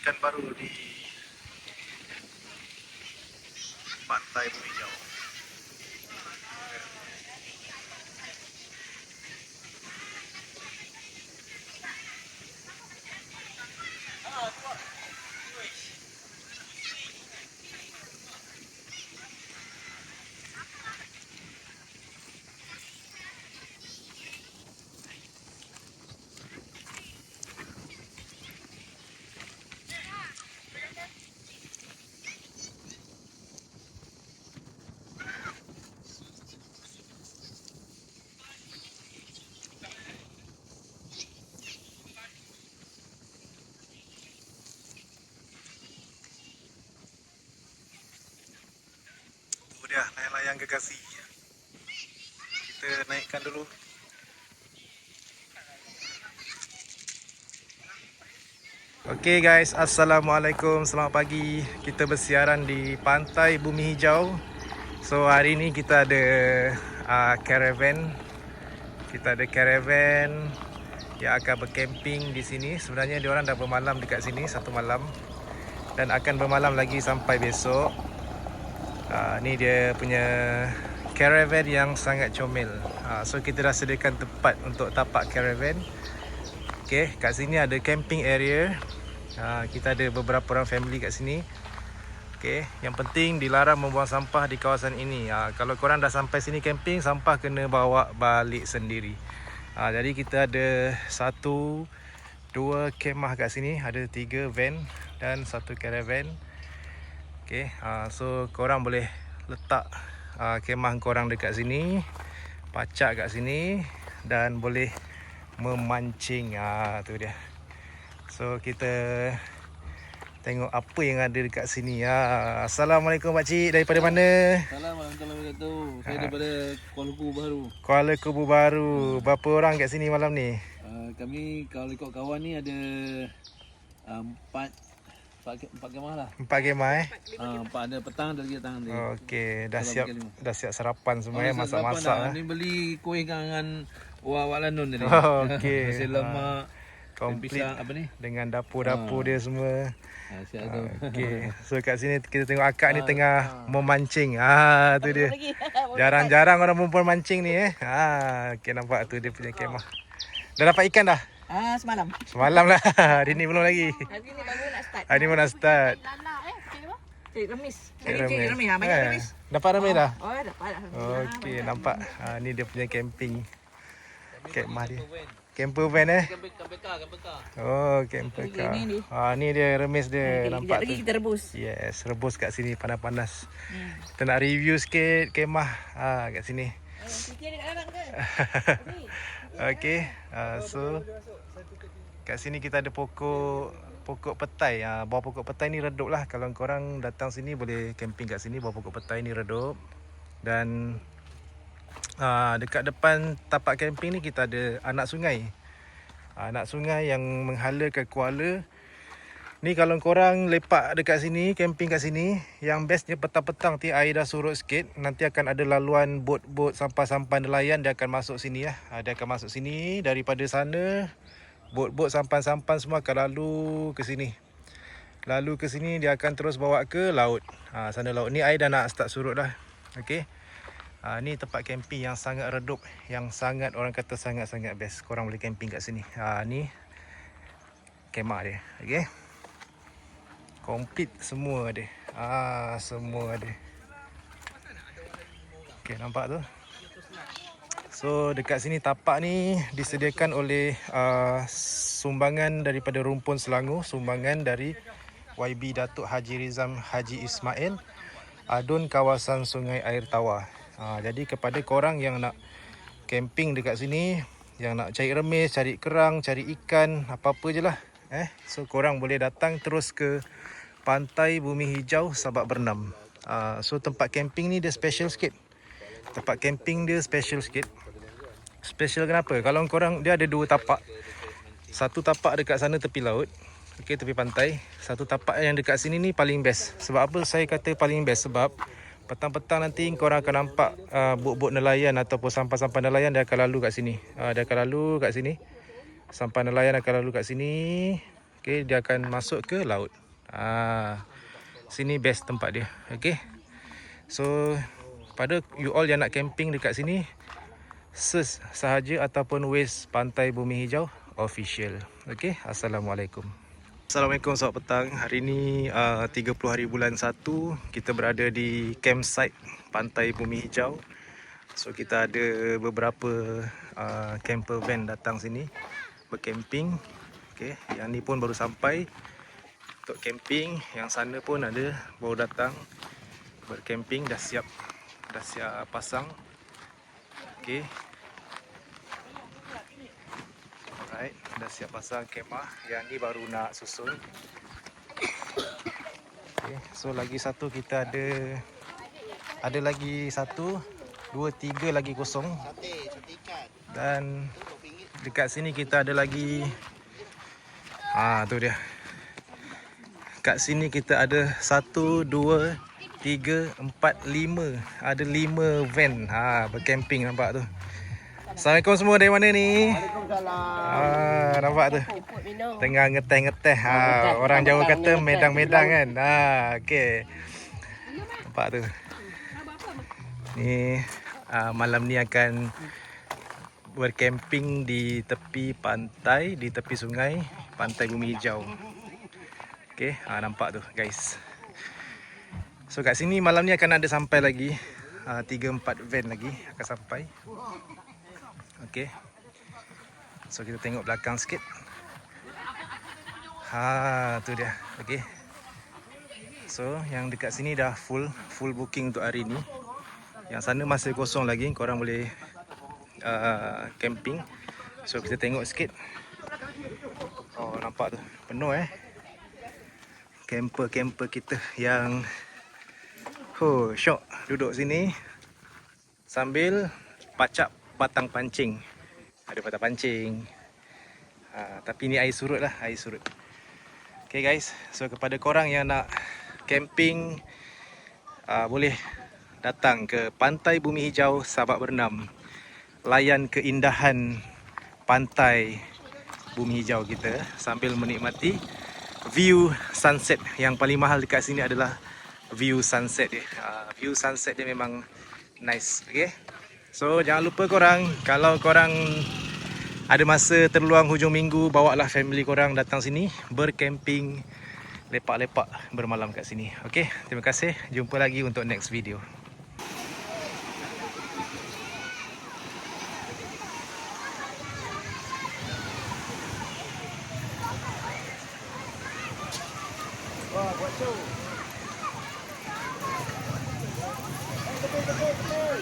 ikan baru di Pantai Bumi Hijau. Itu dia layang-layang gergasi. Kita naikkan dulu. Okay guys, Assalamualaikum, selamat pagi. Kita bersiaran di Pantai Bumi Hijau. So hari ni kita ada caravan. Kita ada caravan yang akan bercamping di sini. Sebenarnya diorang dah bermalam dekat sini satu malam dan akan bermalam lagi sampai besok. Ni dia punya caravan yang sangat comel. So kita dah sediakan tempat untuk tapak caravan. Okay, kat sini ada camping area. Kita ada beberapa orang family kat sini. Okay, yang penting dilarang membuang sampah di kawasan ini. Kalau korang dah sampai sini camping, sampah kena bawa balik sendiri. Jadi kita ada 1, 2 kemah kat sini. Ada 3 van dan 1 caravan. Okay, so korang boleh letak kemah korang dekat sini, pacak kat sini dan boleh memancing. Tu dia. So kita tengok apa yang ada dekat sini. Assalamualaikum pakcik, daripada mana? Assalamualaikum warahmatullahi wabarakatuh. Saya daripada Kuala Lumpur Baru. Kuala Lumpur Baru. Berapa orang kat sini malam ni? Kami kalau ikut kawan ni ada 4 kemah lah. 4 kemah 4 ada petang, ada lagi datang nanti. Okey, dah siap sarapan semua masak-masak. Ni beli kuih dengan wak lanun tadi. Okey. Nasi lemak, Komplit pisang apa ni? dengan dapur-dapur dia semua. Siap tu. Okey. So kat sini kita tengok akak ni tengah memancing. Tu dia. Jarang-jarang orang perempuan mancing ni okey, nampak tu dia punya kemah. Dah dapat ikan dah? Semalam. Semalam lah. Hari ni belum lagi. Hari ni baru nak start. Hari ni pun nak start. Cik remis. Cik Remis. Banyak remis. Dapat ramai dah? Oh, dapat dah. Okey, nampak. Ni dia punya camping. Kemah dia. Camper van Kamper car. Oh, camper car. Ni dia remis dia, nampak lagi tu. kita rebus. Yes, rebus kat sini panas-panas. Kita nak review sikit kemah kat sini. Kita ada kat dalam ke? Okey, so kat sini kita ada pokok petai. Bawah pokok petai ni redup lah. Kalau korang datang sini boleh camping kat sini. Bawah pokok petai ni redup. Dan dekat depan tapak camping ni kita ada anak sungai. Anak sungai yang menghala ke Kuala. Ni kalau korang lepak dekat sini, camping kat sini, yang bestnya petang-petang nanti air dah surut sikit, nanti akan ada laluan bot-bot sampan-sampan nelayan, dia akan masuk sini Dia akan masuk sini daripada sana. Bot-bot sampan-sampan semua akan lalu ke sini. Lalu ke sini dia akan terus bawa ke laut. Sana laut. Ni air dah nak start surut dah. Okey. Ni tempat camping yang sangat redup, yang sangat orang kata sangat-sangat best. Korang boleh camping kat sini. Ni kemah dia. Okey. Komplit semua ada. Semua ada. Okey, nampak tu. So dekat sini tapak ni disediakan oleh sumbangan daripada Rumpun Selangor, sumbangan dari YB Datuk Haji Rizam Haji Ismail, Adun Kawasan Sungai Air Tawar. Jadi kepada korang yang nak camping dekat sini, yang nak cari remis, cari kerang, cari ikan, apa-apa je lah. So korang boleh datang terus ke Pantai Bumi Hijau Sabak Bernam. So tempat camping ni dia special sikit. Tempat camping dia special sikit. Special kenapa? Kalau korang, dia ada 2 tapak. Satu tapak dekat sana tepi laut, okey, tepi pantai. Satu tapak yang dekat sini ni paling best. Sebab apa saya kata paling best? Sebab petang-petang nanti korang akan nampak bot-bot nelayan ataupun sampan-sampan nelayan dia akan lalu kat sini. Dia akan lalu kat sini. Sampan nelayan akan lalu kat sini. Okay, dia akan masuk ke laut. Sini best tempat dia. Okay, so pada you all yang nak camping dekat sini, search sahaja ataupun Waze Pantai Bumi Hijau official. Okay, Assalamualaikum. Assalamualaikum, selamat petang. Hari ni 30 hari bulan 1, kita berada di campsite Pantai Bumi Hijau. So kita ada beberapa camper van datang sini bercamping. Okay, yang ni pun baru sampai untuk camping. Yang sana pun ada baru datang bercamping, dah siap pasang. Okay, alright, dah siap pasang kemah. Yang ni baru nak susun. Okay, so lagi satu kita ada lagi 1, 2, 3 lagi kosong. Dan dekat sini kita ada lagi tu dia. Kat sini kita ada 1, 2, 3, 4, 5. Ada 5 van bercamping, nampak tu. Assalamualaikum semua, dari mana ni? Waalaikumsalam. Nampak tu. Tengah ngeteh-ngeteh. Orang Jawa kata medang-medang kan. Okey. Nampak tu. Ni malam ni akan bercamping di tepi pantai, di tepi sungai, Pantai Bumi Hijau. Okey, nampak tu guys. So kat sini malam ni akan ada sampai lagi 3-4 van lagi akan sampai. Okey. So kita tengok belakang sikit. Tu dia. Okey. So yang dekat sini dah full booking untuk hari ni. Yang sana masih kosong lagi, korang boleh camping. So kita tengok sikit. Nampak tu penuh camper kita yang syok duduk sini sambil pacak patang pancing. Ada patang pancing. Tapi ni air surut lah, air surut. Okay guys, so kepada korang yang nak camping, boleh datang ke Pantai Bumi Hijau Sabak Bernam. Layan keindahan Pantai Bumi Hijau kita sambil menikmati view sunset. Yang paling mahal dekat sini adalah view sunset dia. View sunset dia memang nice. Okay, so jangan lupa korang, kalau korang ada masa terluang hujung minggu, bawalah family korang datang sini bercamping, lepak-lepak bermalam kat sini. Okay, terima kasih. Jumpa lagi untuk next video. Buat show. Betul.